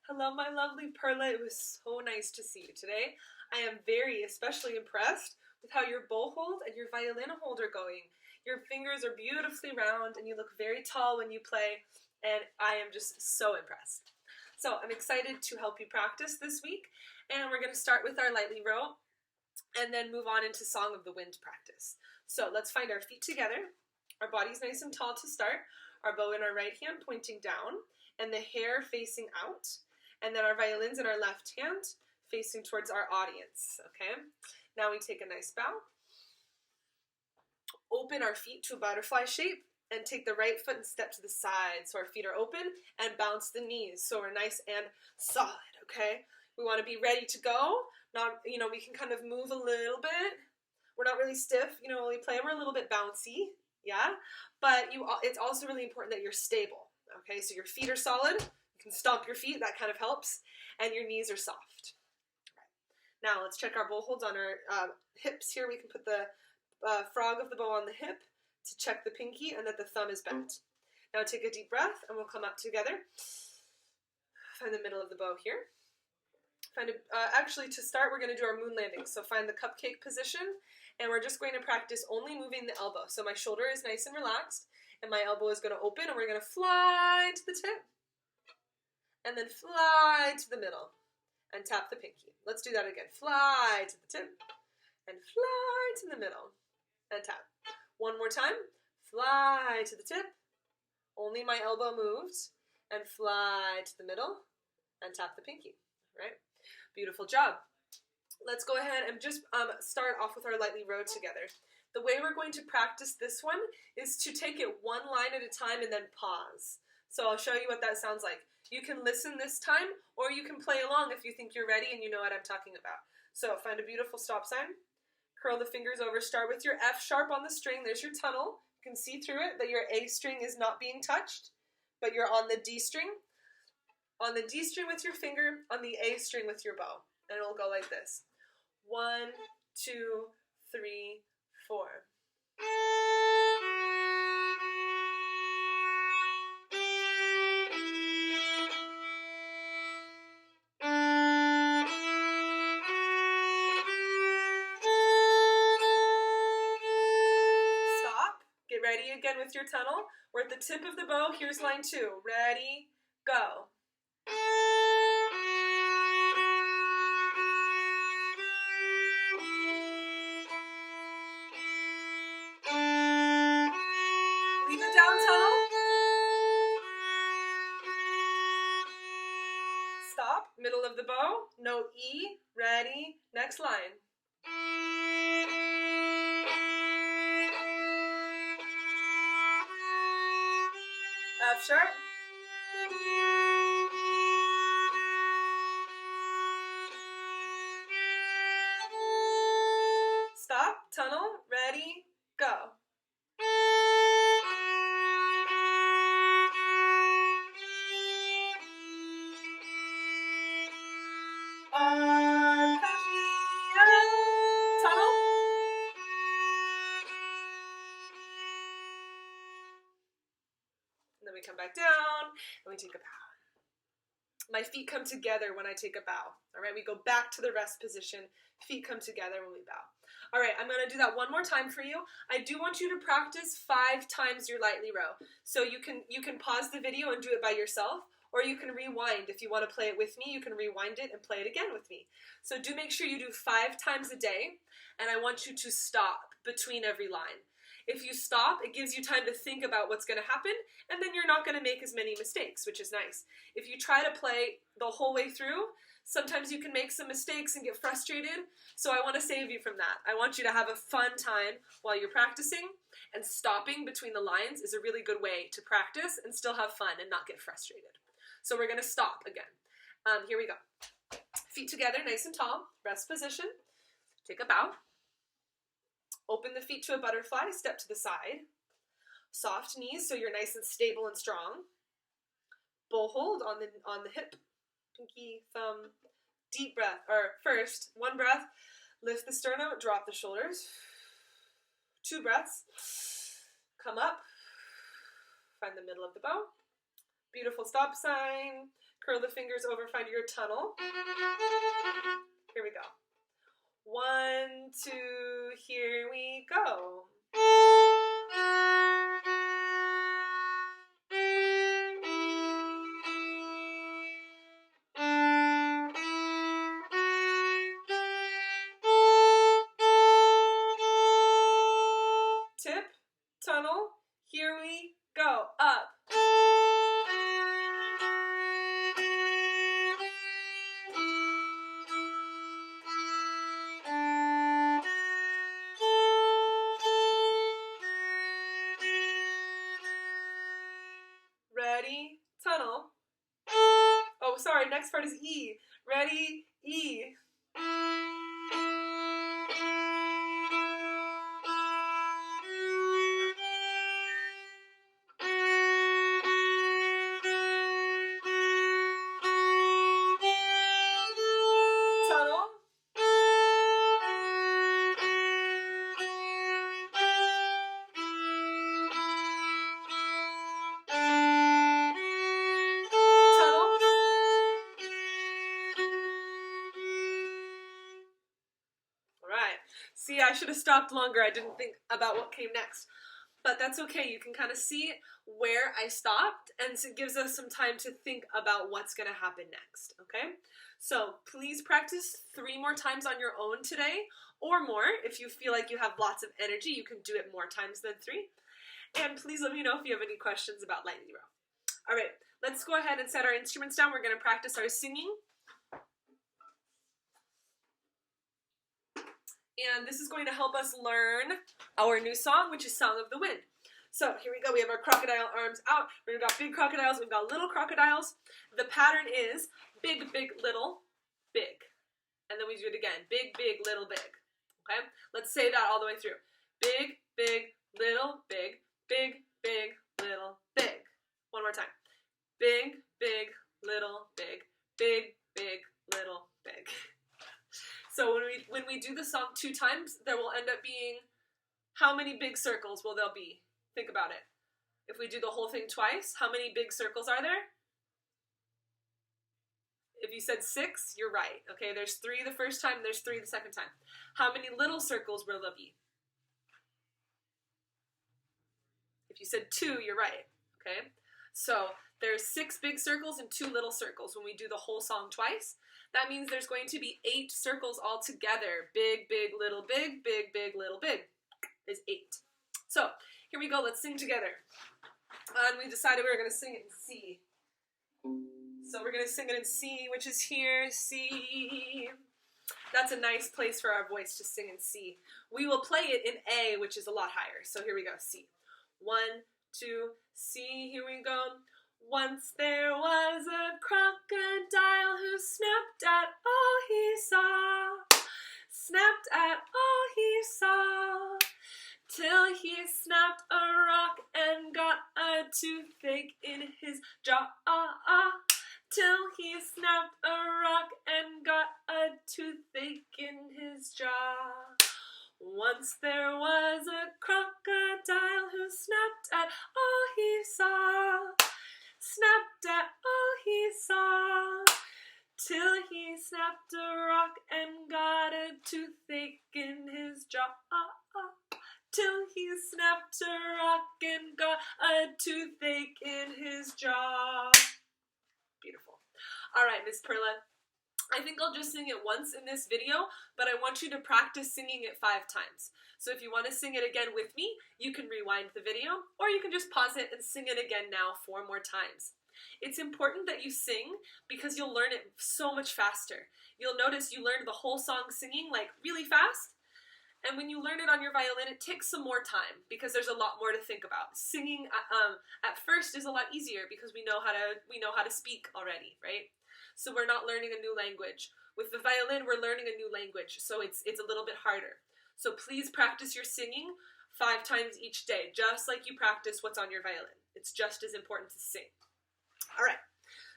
Hello, my lovely Perla. It was so nice to see you today. I am especially impressed with how your bow hold and your violin hold are going. Your fingers are beautifully round and you look very tall when you play, and I am just so impressed. So I'm excited to help you practice this week, and we're going to start with our lightly row and then move on into Song of the Wind practice. So let's find our feet together, our bodies nice and tall to start, our bow in our right hand pointing down, and the hair facing out, and then our violins in our left hand facing towards our audience, okay? Now we take a nice bow, open our feet to a butterfly shape, and take the right foot and step to the side so our feet are open, and bounce the knees so we're nice and solid, okay? We want to be ready to go. Not, we can kind of move a little bit. We're not really stiff, when we play, we're a little bit bouncy, yeah? But it's also really important that you're stable, okay? So your feet are solid. You can stomp your feet, that kind of helps, and your knees are soft. Right. Now let's check our bow holds on our hips here. We can put the frog of the bow on the hip to check the pinky and that the thumb is bent. Now take a deep breath and we'll come up together. Find the middle of the bow here. Actually, to start, we're going to do our moon landing. So find the cupcake position, and we're just going to practice only moving the elbow. So my shoulder is nice and relaxed, and my elbow is going to open, and we're going to fly to the tip, and then fly to the middle, and tap the pinky. Let's do that again. Fly to the tip, and fly to the middle, and tap. One more time. Fly to the tip, only my elbow moves, and fly to the middle, and tap the pinky, right? Beautiful job. Let's go ahead and just start off with our lightly row together. The way we're going to practice this one is to take it one line at a time and then pause. So I'll show you what that sounds like. You can listen this time, or you can play along if you think you're ready and you know what I'm talking about. So find a beautiful stop sign. Curl the fingers over. Start with your F sharp on the string. There's your tunnel. You can see through it that your A string is not being touched, but you're on the D string. On the D string with your finger, on the A string with your bow. And it'll go like this. 1, 2, 3, 4. Stop. Get ready again with your tunnel. We're at the tip of the bow. Here's line 2. Ready, go. Leave it down, tunnel. Stop, middle of the bow, note E, ready, next line. F sharp. Stop, tunnel, ready, go. Tunnel. And then we come back down and we take a bow. My feet come together when I take a bow. All right, we go back to the rest position. Feet come together when we bow. All right, I'm going to do that one more time for you. I do want you to practice 5 times your lightly row. So you can pause the video and do it by yourself, or you can rewind. If you want to play it with me, you can rewind it and play it again with me. So do make sure you do 5 times a day, and I want you to stop between every line. If you stop, it gives you time to think about what's going to happen, and then you're not going to make as many mistakes, which is nice. If you try to play the whole way through, sometimes you can make some mistakes and get frustrated, so I want to save you from that. I want you to have a fun time while you're practicing, and stopping between the lines is a really good way to practice and still have fun and not get frustrated. So we're going to stop again. Here we go. Feet together, nice and tall, rest position, take a bow. Open the feet to a butterfly, step to the side. Soft knees so you're nice and stable and strong. Bow hold on the hip, pinky, thumb. Deep breath, or first, 1 breath, lift the sternum, drop the shoulders. 2 breaths, come up, find the middle of the bow. Beautiful stop sign. Curl the fingers over, find your tunnel. Here we go. 1, 2, here we go. Tip, tunnel, here we go, up. Ready, tunnel. Oh, sorry, next part is E. Ready, E. Tunnel. See, I should have stopped longer. I didn't think about what came next. But that's okay. You can kind of see where I stopped, and it gives us some time to think about what's going to happen next, okay? So please practice 3 more times on your own today, or more. If you feel like you have lots of energy, you can do it more times than 3. And please let me know if you have any questions about lightly row. All right, let's go ahead and set our instruments down. We're going to practice our singing. And this is going to help us learn our new song, which is Song of the Wind. So here we go. We have our crocodile arms out. We've got big crocodiles. We've got little crocodiles. The pattern is big, big, little, big. And then we do it again. Big, big, little, big. Okay? Let's say that all the way through. Big, big, little, big. Big, big, little, big. One more time. Big, big, little, big. Big, big, little, big. So when we do the song 2 times, there will end up being, how many big circles will there be? Think about it. If we do the whole thing twice, how many big circles are there? If you said 6, you're right. Okay, there's 3 the first time, there's 3 the second time. How many little circles will there be? If you said 2, you're right. Okay, so there's 6 big circles and 2 little circles when we do the whole song twice. That means there's going to be 8 circles all together. Big, big, little, big, big, big, little, big is 8. So here we go. Let's sing together. And we decided we were going to sing it in C. So we're going to sing it in C, which is here, C. That's a nice place for our voice to sing in C. We will play it in A, which is a lot higher. So here we go, C. 1, 2, C, here we go. Once there was a crocodile who snapped at all he saw. Snapped at all he saw. Till he snapped a rock and got a toothache in his jaw. Till he snapped a rock and got a toothache in his jaw. Once there was a crocodile who snapped at all he saw. Snapped at all he saw. Till he snapped a rock and got a toothache in his jaw. Till he snapped a rock and got a toothache in his jaw. Beautiful. All right, Miss Perla. I think I'll just sing it once in this video, but I want you to practice singing it 5 times. So if you want to sing it again with me, you can rewind the video, or you can just pause it and sing it again now 4 more times. It's important that you sing because you'll learn it so much faster. You'll notice you learned the whole song singing like really fast, and when you learn it on your violin, it takes some more time because there's a lot more to think about. Singing at first is a lot easier because we know how to speak already, right? So we're not learning a new language. With the violin, we're learning a new language, so it's a little bit harder. So please practice your singing 5 times each day, just like you practice what's on your violin. It's just as important to sing. All right,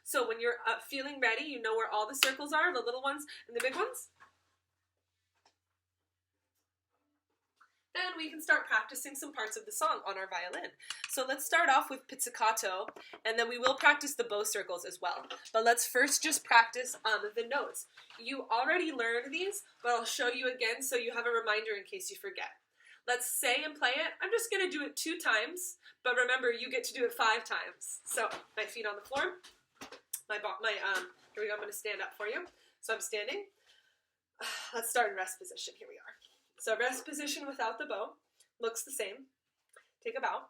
so when you're feeling ready, you know where all the circles are, the little ones and the big ones? then we can start practicing some parts of the song on our violin. So let's start off with Pizzicato, and then we will practice the bow circles as well. But let's first just practice the notes. You already learned these, but I'll show you again so you have a reminder in case you forget. Let's say and play it. I'm just going to do it 2 times, but remember, you get to do it 5 times. So my feet on the floor. Here we go. I'm going to stand up for you. So I'm standing. Let's start in rest position. Here we are. So rest position without the bow looks the same. Take a bow.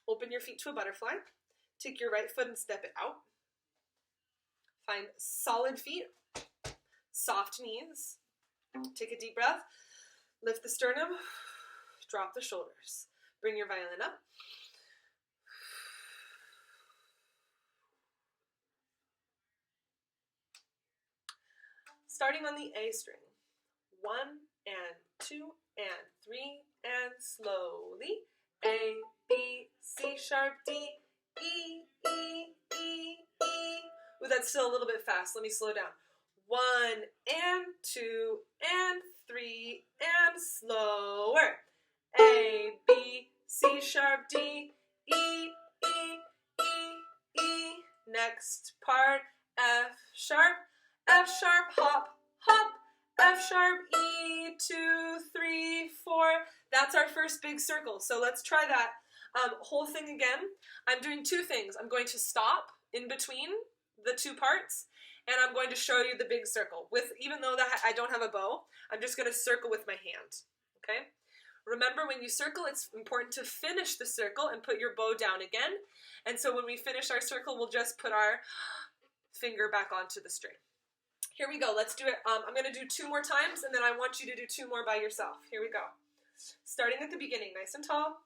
Open your feet to a butterfly. Take your right foot and step it out. Find solid feet, soft knees. Take a deep breath. Lift the sternum. Drop the shoulders. Bring your violin up. Starting on the A string. 1 and 2 and 3 and slowly. A, B, C sharp, D, E, E, E, E. Ooh, that's still a little bit fast. Let me slow down. 1 and 2 and 3 and slower. A, B, C sharp, D, E, E, E, E. Next part, F sharp, hop, hop. F sharp, E, 2, 3, 4. That's our first big circle. So let's try that whole thing again. I'm doing 2 things. I'm going to stop in between the 2 parts, and I'm going to show you the big circle. Even though I don't have a bow, I'm just going to circle with my hand. Okay? Remember, when you circle, it's important to finish the circle and put your bow down again. And so when we finish our circle, we'll just put our finger back onto the string. Here we go. Let's do it. I'm going to do 2 more times, and then I want you to do 2 more by yourself. Here we go. Starting at the beginning, nice and tall.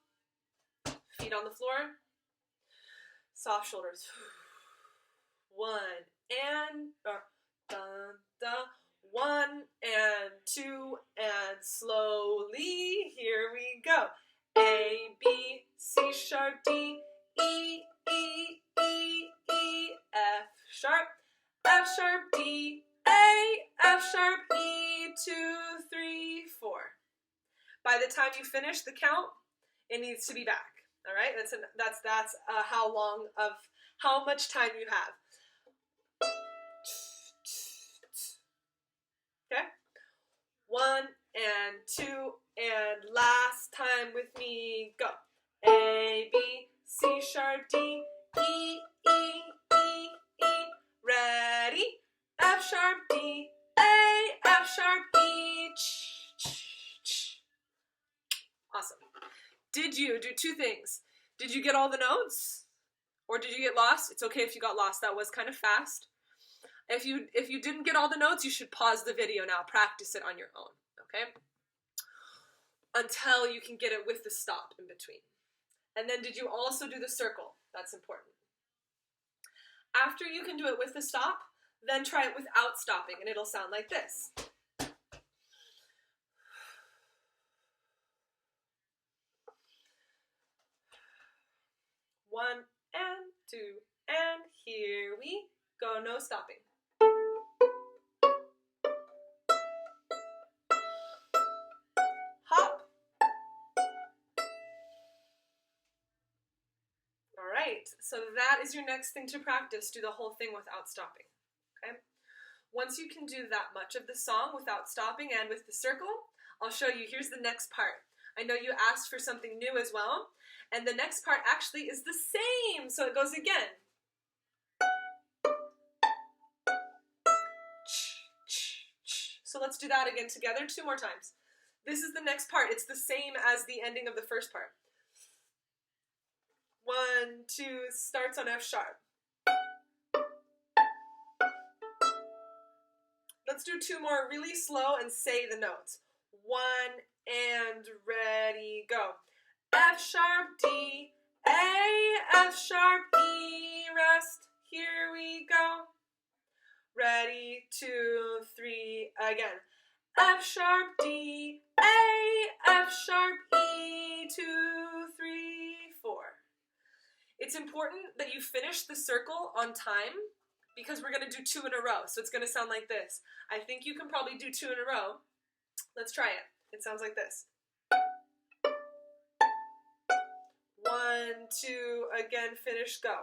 Feet on the floor. Soft shoulders. 1 and dun, dun. 1 and 2 and slowly. Here we go. A, B, C sharp, D, E, E, E, E, F sharp, D, A, F sharp, E, 2, 3, 4. By the time you finish the count, it needs to be back. All right, that's how much time you have. Okay, 1 and 2 and last time with me. Go. A, B, C sharp, D, E, E, E, E. Ready? F sharp, D, A, F sharp, E. Awesome. Did you do 2 things? Did you get all the notes? Or did you get lost? It's okay if you got lost. That was kind of fast. If you didn't get all the notes, you should pause the video now. Practice it on your own, okay? Until you can get it with the stop in between. And then did you also do the circle? That's important. After you can do it with the stop, then try it without stopping, and it'll sound like this. 1 and 2 and here we go, no stopping. Hop. All right, so that is your next thing to practice. Do the whole thing without stopping, okay? Once you can do that much of the song without stopping and with the circle, I'll show you. Here's the next part. I know you asked for something new as well, and the next part actually is the same, so it goes again. So let's do that again together 2 more times. This is the next part. It's the same as the ending of the first part. 1, 2, starts on F sharp. Let's do 2 more really slow and say the notes. 1 and ready, go. F sharp, D, A, F sharp, E, rest. Here we go. Ready, 2, 3, again. F sharp, D, A, F sharp, E, 2, 3, 4. It's important that you finish the circle on time because we're going to do 2 in a row. So it's going to sound like this. I think you can probably do 2 in a row. Let's try it. It sounds like this. 1, 2, again, finish, go.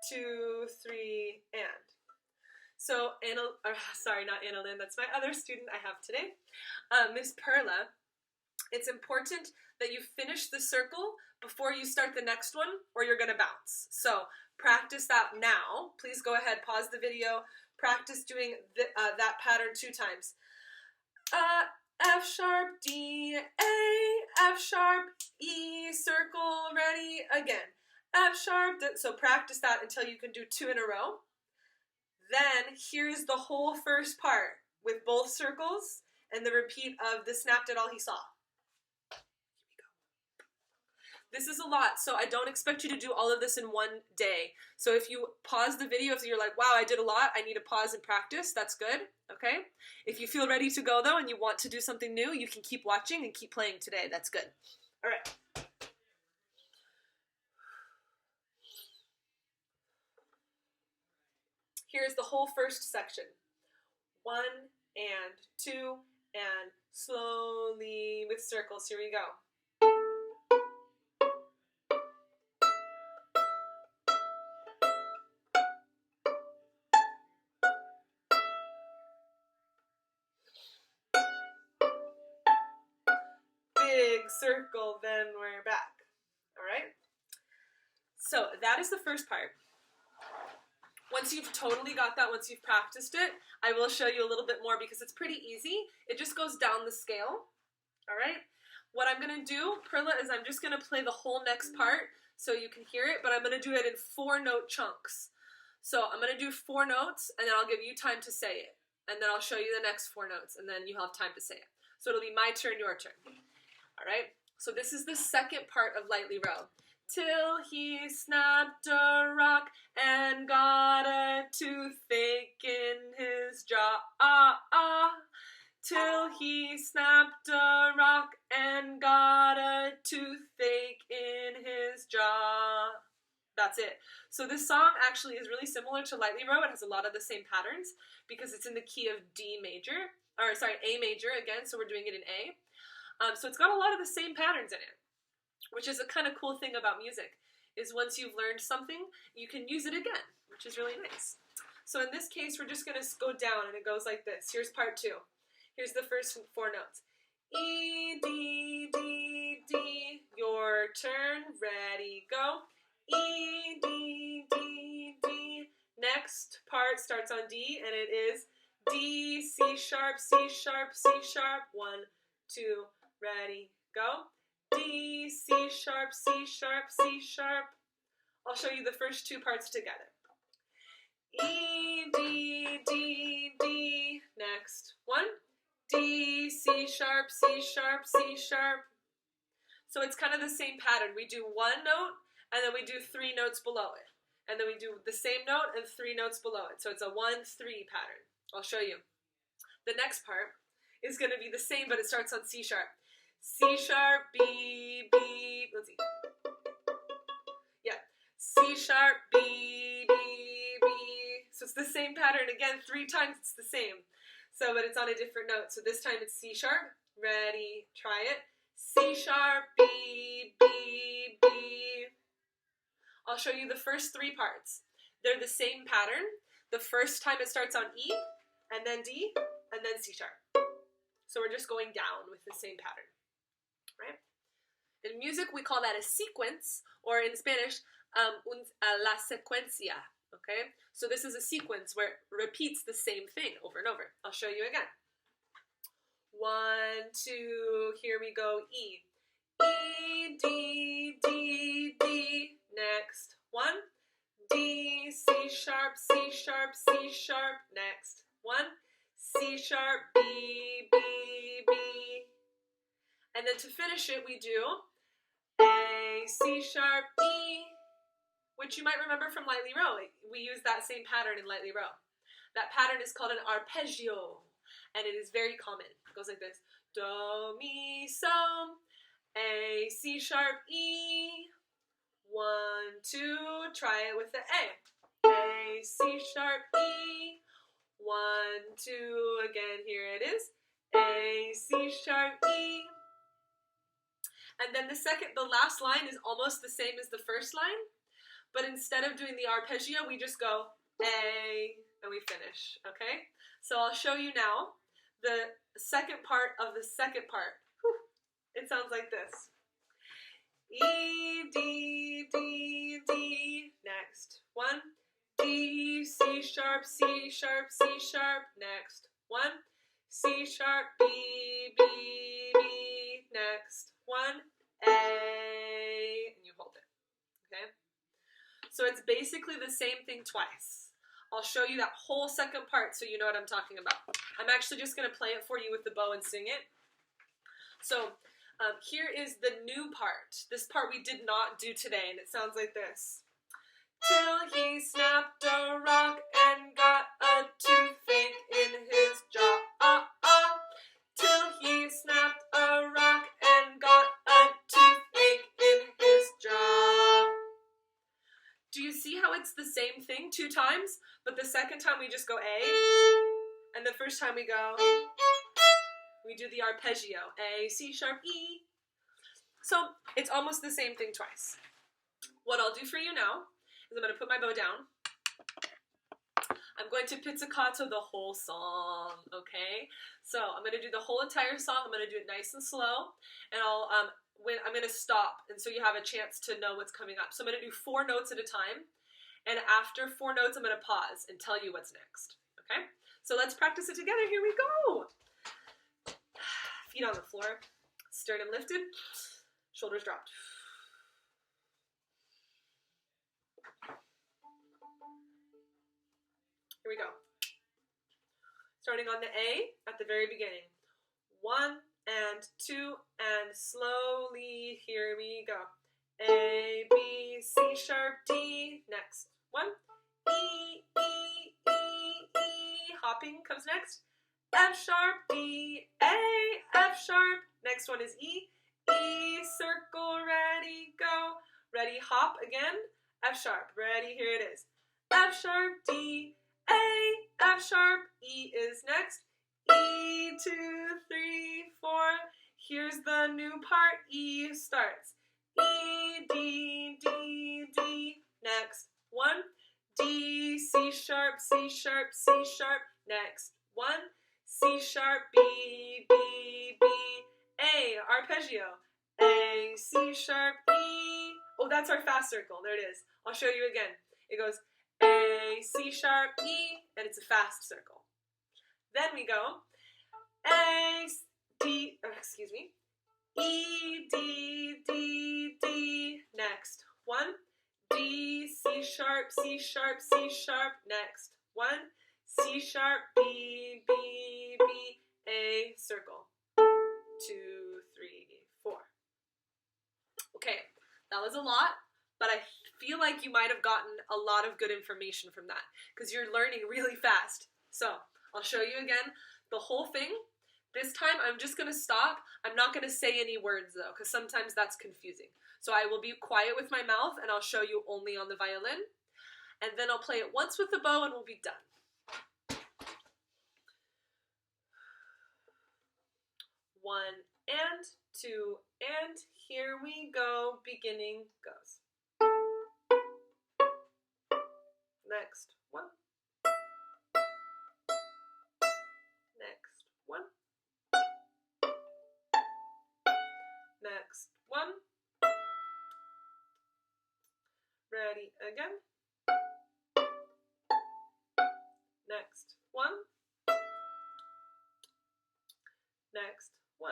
2, 3, and. So, not Annalyn, that's my other student I have today, Miss Perla. It's important that you finish the circle before you start the next one, or you're going to bounce. So, practice that now. Please go ahead, pause the video, practice doing that pattern 2 times. F sharp, D, A, F sharp, E, circle, ready, again. F sharp, so practice that until you can do 2 in a row. Then here's the whole first part with both circles and the repeat of the snapped it all he saw. Here we go. This is a lot, so I don't expect you to do all of this in one day. So if you pause the video, if you're like, wow, I did a lot, I need to pause and practice, that's good, okay? If you feel ready to go though and you want to do something new, you can keep watching and keep playing today, that's good. All right. Here's the whole first section. 1 and 2 and slowly with circles. Here we go. Big circle, then we're back. All right? So that is the first part. Once you've totally got that, once you've practiced it, I will show you a little bit more because it's pretty easy. It just goes down the scale, all right? What I'm going to do, Perla, is I'm just going to play the whole next part so you can hear it, but I'm going to do it in 4-note chunks. So I'm going to do 4 notes, and then I'll give you time to say it. And then I'll show you the next 4 notes, and then you'll have time to say it. So it'll be my turn, your turn. All right? So this is the second part of Lightly Row. Till he snapped a rock and got a toothache in his jaw. Till he snapped a rock and got a toothache in his jaw. That's it. So this song actually is really similar to Lightly Row. It has a lot of the same patterns because it's in the key of A major again, so we're doing it in A. So it's got a lot of the same patterns in it, which is a kind of cool thing about music, is once you've learned something, you can use it again, which is really nice. So in this case, we're just going to go down, and it goes like this. Here's part 2. Here's the first 4 notes. E, D, D, D, your turn, ready, go. E, D, D, D. Next part starts on D, and it is D, C sharp, C sharp, C sharp. 1, 2, ready, go. D, C sharp, C sharp, C sharp. I'll show you the first 2 parts together. E, D, D, D. Next 1. D, C sharp, C sharp, C sharp. So it's kind of the same pattern. We do 1 note, and then we do 3 notes below it. And then we do the same note and 3 notes below it. So it's a 1-3 pattern. I'll show you. The next part is going to be the same, but it starts on C sharp. C sharp, B, B, let's see. Yeah, C sharp, B, B, B. So it's the same pattern again, 3 times it's the same. So, but it's on a different note. So this time it's C sharp, ready, try it. C sharp, B, B, B. I'll show you the first 3 parts. They're the same pattern. The first time it starts on E, and then D, and then C sharp. So we're just going down with the same pattern. Right? In music, we call that a sequence, or in Spanish, la secuencia, okay? So this is a sequence where it repeats the same thing over and over. I'll show you again. 1, 2, here we go, E. E, D, D, D. Next, 1. D, C sharp, C sharp, C sharp. Next, 1. C sharp, B, B, B. And then to finish it, we do A, C sharp, E, which you might remember from Lightly Row. We use that same pattern in Lightly Row. That pattern is called an arpeggio, and it is very common. It goes like this. Do, mi, so, A, C sharp, E. 1, 2, try it with the A. A, C sharp, E. 1, 2, again, here it is. A, C sharp, E. And then the last line is almost the same as the first line, but instead of doing the arpeggio, we just go A, and we finish, okay? So I'll show you now the second part of the second part. Whew. It sounds like this. E, D, D, D. Next. 1. D, C sharp, C sharp, C sharp. Next. 1. C sharp, B, B, B. Next. 1. A. And you hold it. Okay? So it's basically the same thing twice. I'll show you that whole second part so you know what I'm talking about. I'm actually just going to play it for you with the bow and sing it. So here is the new part. This part we did not do today, and it sounds like this. Till he snapped a rock and got a toothache in his jaw. Till he snapped a rock and got a toothache in his jaw. Do you see how it's the same thing 2 times, but the second time we just go A, and the first time we do the arpeggio, A, C sharp, E. So it's almost the same thing twice. What I'll do for you now is I'm going to put my bow down. I'm going to pizzicato the whole song, okay? So I'm going to do the whole entire song. I'm going to do it nice and slow, and I'm going to stop, and so you have a chance to know what's coming up. So I'm going to do 4 notes at a time, and after 4 notes, I'm going to pause and tell you what's next, okay? So let's practice it together. Here we go. Feet on the floor, sternum lifted, shoulders dropped. Here we go. Starting on the A at the very beginning. 1 and 2 and slowly, here we go. A, B, C sharp, D. Next. 1. E, E, E, E. Hopping comes next. F sharp, D, A, F sharp. Next one is E. E, circle, ready, go. Ready, hop again. F sharp, ready, here it is. F sharp, D, A, F sharp, E is next. E, 2, 3, 4. Here's the new part. E starts. E, D, D, D. Next. 1. D, C sharp, C sharp, C sharp. Next. 1. C sharp, B, B, B. A, arpeggio. A, C sharp, E. Oh, that's our fast circle. There it is. I'll show you again. It goes A, C sharp, E, and it's a fast circle. Then we go A, D, E, D, D, D. Next. 1. D, C sharp, C sharp, C sharp. Next. 1. C sharp, B, B, B. A, circle. 2, 3, 4. Okay, that was a lot, but I feel like you might have gotten a lot of good information from that because you're learning really fast. So I'll show you again the whole thing. This time I'm just going to stop. I'm not going to say any words though because sometimes that's confusing. So I will be quiet with my mouth and I'll show you only on the violin. And then I'll play it once with the bow and we'll be done. 1 and 2 and here we go. Beginning goes. Next. 1. Next. 1. Next. 1. Ready again. Next. 1. Next. 1.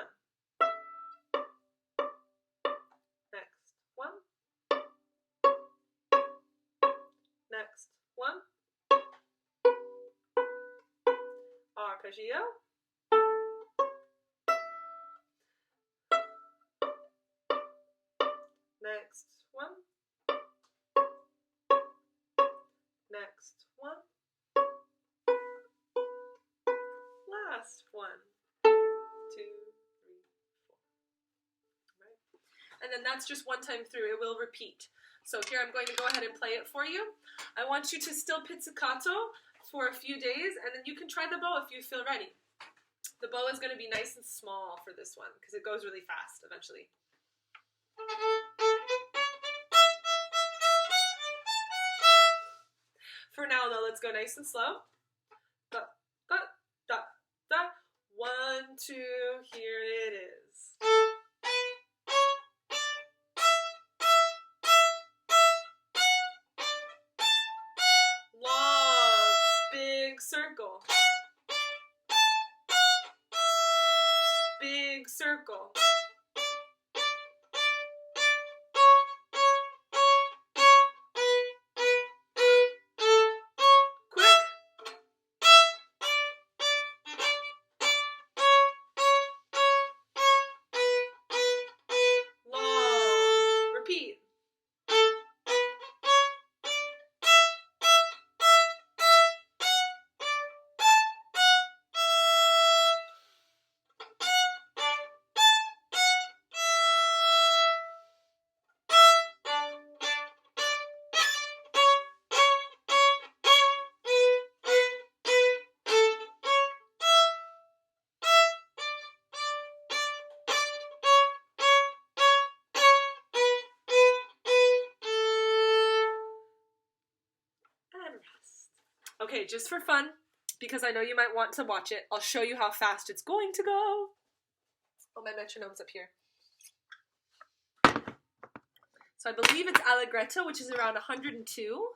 Next. 1. Next. 1. Arpeggio. Next 1. Next 1. Last 1. 2, 3, 4. Right? And then that's just one time through. It will repeat. So here I'm going to go ahead and play it for you. I want you to still pizzicato for a few days, and then you can try the bow if you feel ready. The bow is going to be nice and small for this one because it goes really fast eventually. For now, though, let's go nice and slow. Da, da, da, da. 1, 2, here it is. Long, big circle. Big circle. Okay, just for fun, because I know you might want to watch it, I'll show you how fast it's going to go. Oh, my metronome's up here. So I believe it's Allegretto, which is around 102.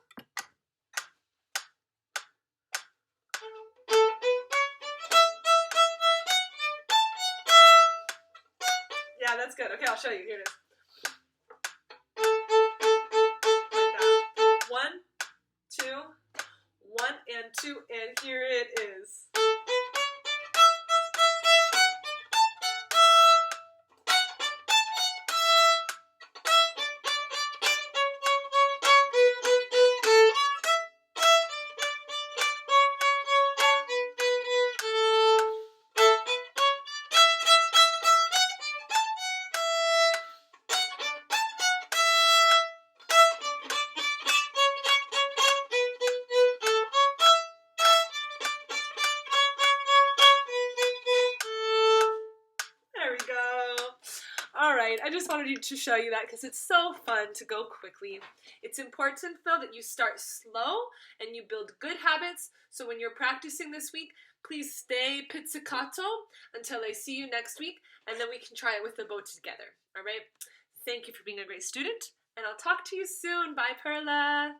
Yeah, that's good. Okay, I'll show you. Here it is. Like that. 1, 2, 1 and 2, and here it is. Alright, I just wanted to show you that because it's so fun to go quickly. It's important, though, that you start slow and you build good habits. So when you're practicing this week, please stay pizzicato until I see you next week, and then we can try it with the bow together. Alright? Thank you for being a great student, and I'll talk to you soon. Bye, Perla!